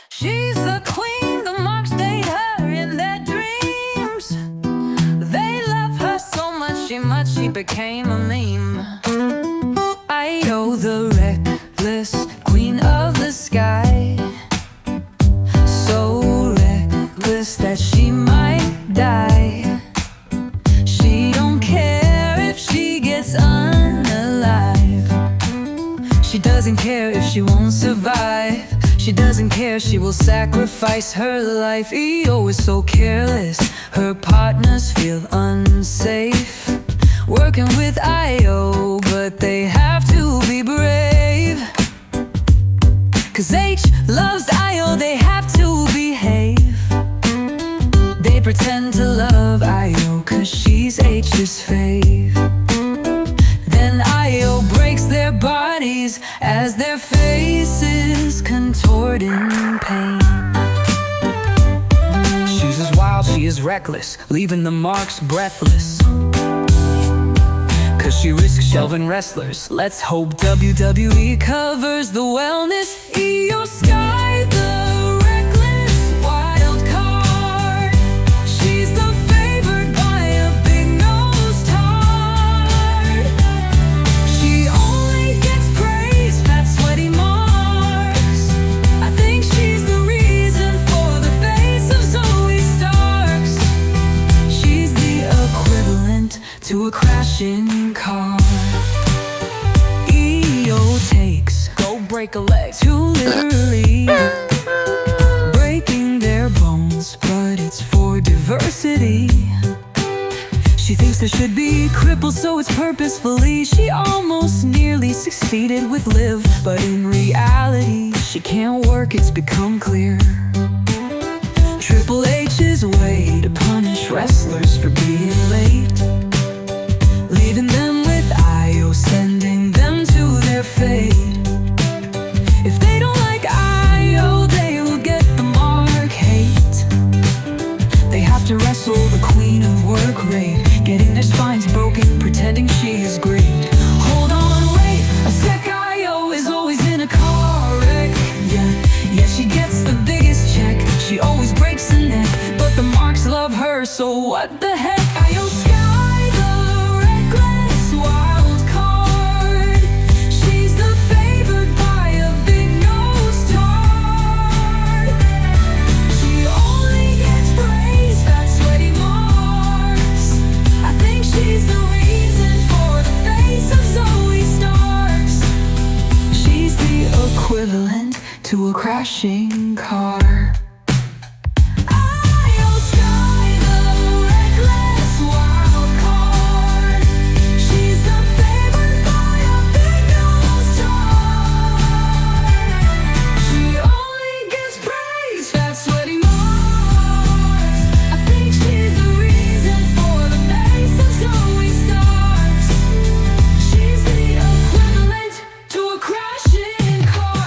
She's the queen, the marks date her in their dreams. They love her so much she became a meme. Io, the reckless queen of the sky, so reckless that she might die. She don't care if she gets unalive. She doesn't care if she won't survive. She doesn't care, she will sacrifice her life. Io is so careless, her partners feel unsafe working with Io, but they have to be brave. 'Cause H loves Io, they have to behave. They pretend to love Io 'cause she's H's fave. Then Io breaks their bodies as their faces contort in pain. She's as wild, she is reckless, leaving the marks breathless. 'Cause she risks shelving wrestlers. Let's hope WWE covers the wellness. Io Sky, the reckless wild card. She's the favored by a big-nosed tard. She only gets praise, fat, sweaty marks. I think she's the reason for the face of Zoe Starks. She's the equivalent to a crashing car. Io takes, go break a leg, to literally breaking their bones, but it's for diversity. She thinks there should be cripples, so it's purposefully. She almost nearly succeeded with Liv, but in reality she can't work, it's become clear. Triple H's way to punish wrestlers for being late, leaving them with Io, sending them to their fate. If they don't like Io, they will get the mark hate. They have to wrestle the queen of work rate, getting their spines broken, pretending she is great. Hold on, wait a sec, Io is always in a car wreck. Yeah, she gets the biggest check. She always breaks a neck, but the marks love her, so what the heck? Io Sky, the reckless wild card. She's the favored by a big-nosed tard. She only gets praise, fat, sweaty marks. I think she's the reason for the face of Zoe Starks. She's the equivalent to a crashing car. Io Sky, the reckless wild card. She's the favored by a big-nosed tard. She only gets praise, fat, sweaty marks. I think she's the reason for the face of Zoe Starks. She's the equivalent to a crashing car.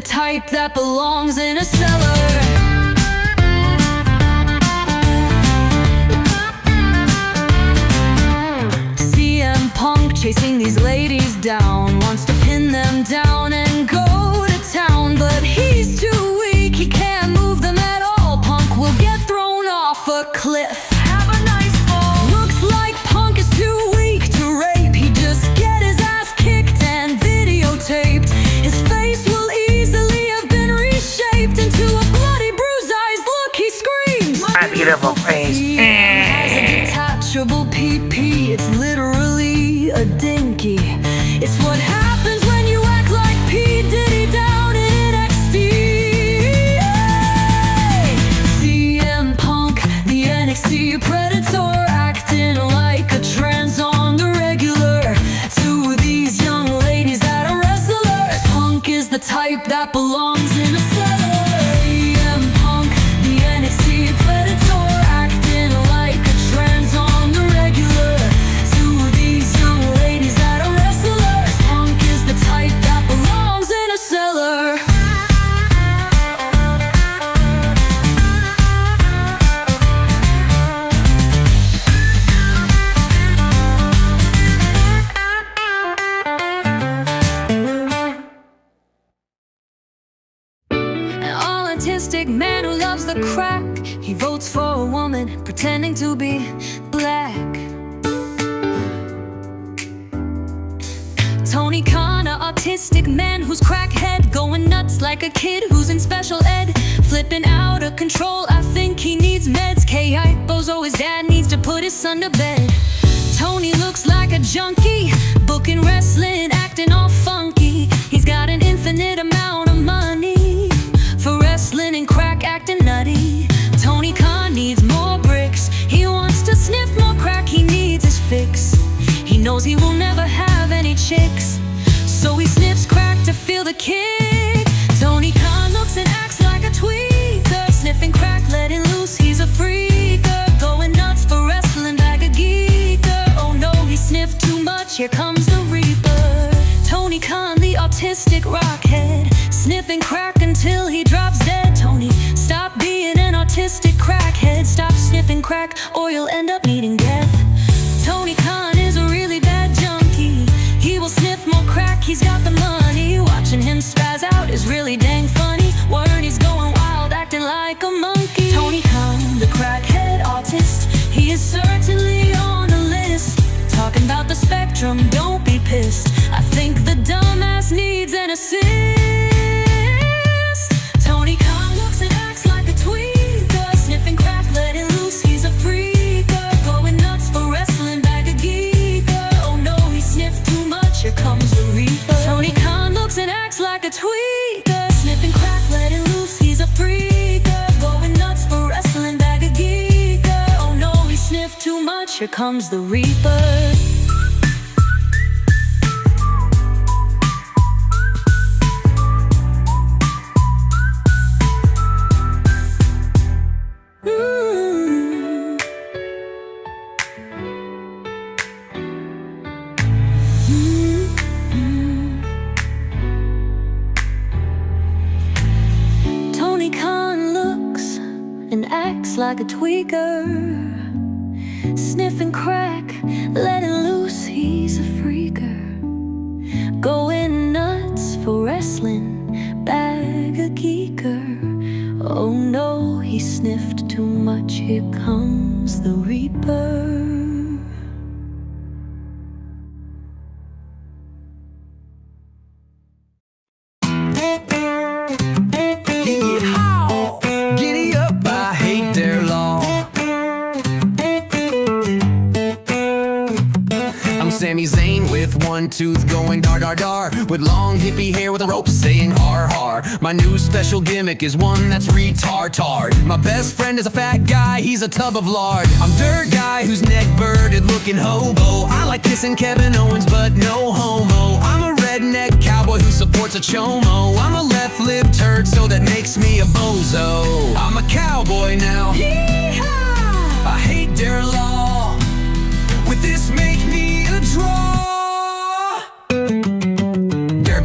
the type that belongs in a cellar. CM Punk chasing these ladies down, wants to pin them down and go to town, but he's too weak, he can't move them at all. Punk will get thrown off a cliff. Have a nice fall. Looks like Punk is too weak to rape. He just get his ass kicked and videotaped. His face will easily have been reshaped into a bloody bruised eyes. Look, he screams. My beautiful face. Has a detachable PP. It's literally a dinky. It's what happens when you act like P. Diddy down in NXT. CM Punk, the NXT Predator, acting like a trans on the regular to these young ladies that are wrestlers. Punk is the type that belongs in a cellar. CM Punk, the NXT Predator, acting like a trans on the regular to these young ladies that are wrestlers. Punk is the type that belongs in a cellar. An all-autistic man who loves the crack. He votes for a woman pretending to be black. Tony Khan, a autistic man who's crackhead, going nuts like a kid who's in special ed, flipping out of control. I think he needs meds. K.I. Bozo, his dad needs to put his son to bed. Tony looks like a junkie, booking wrestling, acting all funky. He's got an infinite amount of money for wrestling and crack, acting nutty. Tony Khan needs more bricks. He wants to sniff more crack, he needs his fix. He knows he will never have any chicks, so he sniffs crack to feel the kick. Tony Khan looks and acts like a tweaker, sniffing crack, letting loose, he's a freaker, going nuts for wrestling, bag a geeker. Oh no, he sniffed too much, here comes the reaper. Tony Khan, the autistic rockhead, sniffing crack until he drops dead. Tony, stop being an autistic crackhead, stop sniffing crack or you'll end up needing death. Tony Khan is a really bad junkie, he will sniff more crack, he's got the money. Watching him spaz out is really dang funny. Word, he's going wild, acting like a monkey. Tony Khan, the crackhead autist, he is certainly on the list. Talking about the spectrum, don't be pissed. I think the dumbass needs an assist. Tony Khan looks and acts like a tweaker, sniffing crack, letting loose, he's a freaker, going nuts for wrestling, bag a geeker. Oh no, he sniffed too much, here comes the reaper. Tony Khan looks and acts like a tweaker, sniffing crack, letting loose, he's a freaker, going nuts for wrestling, bag a geeker. Oh no, he sniffed too much, here comes the reaper. Tony Khan looks and acts like a tweaker, sniffing crack, letting loose, he's a freaker, going nuts for wrestling, bag a geeker. Oh no, he sniffed too much, here comes the reaper. Giddy up, I hate their law. I'm Sami Zayn with one tooth going dar dar dar, with long hippie hair with a rope saying har har. My new special gimmick is one that's retard. My best friend is a fat guy, he's a tub of lard. I'm Dirt Guy who's neck birded looking hobo. I like kissing Kevin Owens but no homo. I'm a redneck cowboy who supports a chomo. I'm a left lip turd so that makes me a bozo. I'm a cowboy now. Yeehaw! I hate their law. With this make me a draw. Dirt